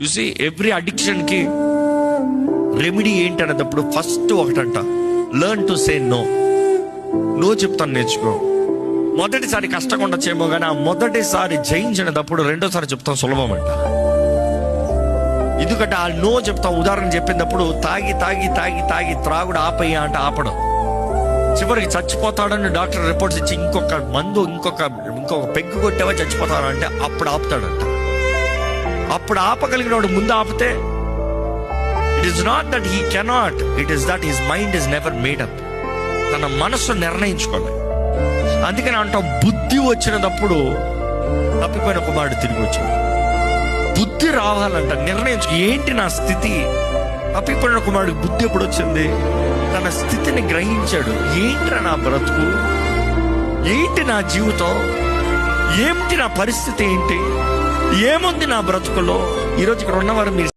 చూసి every అడిక్షన్కి remedy ఏంటి అనేటప్పుడు ఫస్ట్ ఒకటంట, learn to say no. No చెప్తాను నేర్చుకో. మొదటిసారి కష్టంగా ఉండొచ్చేమో కానీ ఆ మొదటిసారి జయించినప్పుడు రెండోసారి చెప్తాం సులభం అంట. ఎందుకంటే ఆ నో చెప్తాం. ఉదాహరణ చెప్పినప్పుడు తాగి తాగి తాగి తాగి త్రాగుడు ఆపయ్యా అంటే ఆపడం, చివరికి చచ్చిపోతాడని డాక్టర్ రిపోర్ట్స్ ఇచ్చి ఇంకొక మందు ఇంకొక పెగ్గు కొట్టేవా చచ్చిపోతాడు అంటే అప్పుడు ఆపుతాడంట. అప్పుడు ఆపగలిగిన వాడు ముందు ఆపితే it is not that he cannot, it is that his mind is never made up. తన మనస్సు నిర్ణయించుకోలేదు. అందుకని అంటాం బుద్ధి వచ్చినప్పుడు తప్పిపోయిన కుమారుడు తిరిగి వచ్చాడు. బుద్ధి రావాలంట, నిర్ణయించు ఏంటి నా స్థితి. తప్పిపోయిన కుమారుడికి బుద్ధి ఎప్పుడు వచ్చింది? తన స్థితిని గ్రహించాడు. ఏంటి నా బ్రతుకు, ఏంటి నా జీవితం, ఏమిటి నా పరిస్థితి, ఏంటి ఏముంది నా బ్రతుకులో. ఈరోజు ఇక్కడ ఉన్నవారు మీరు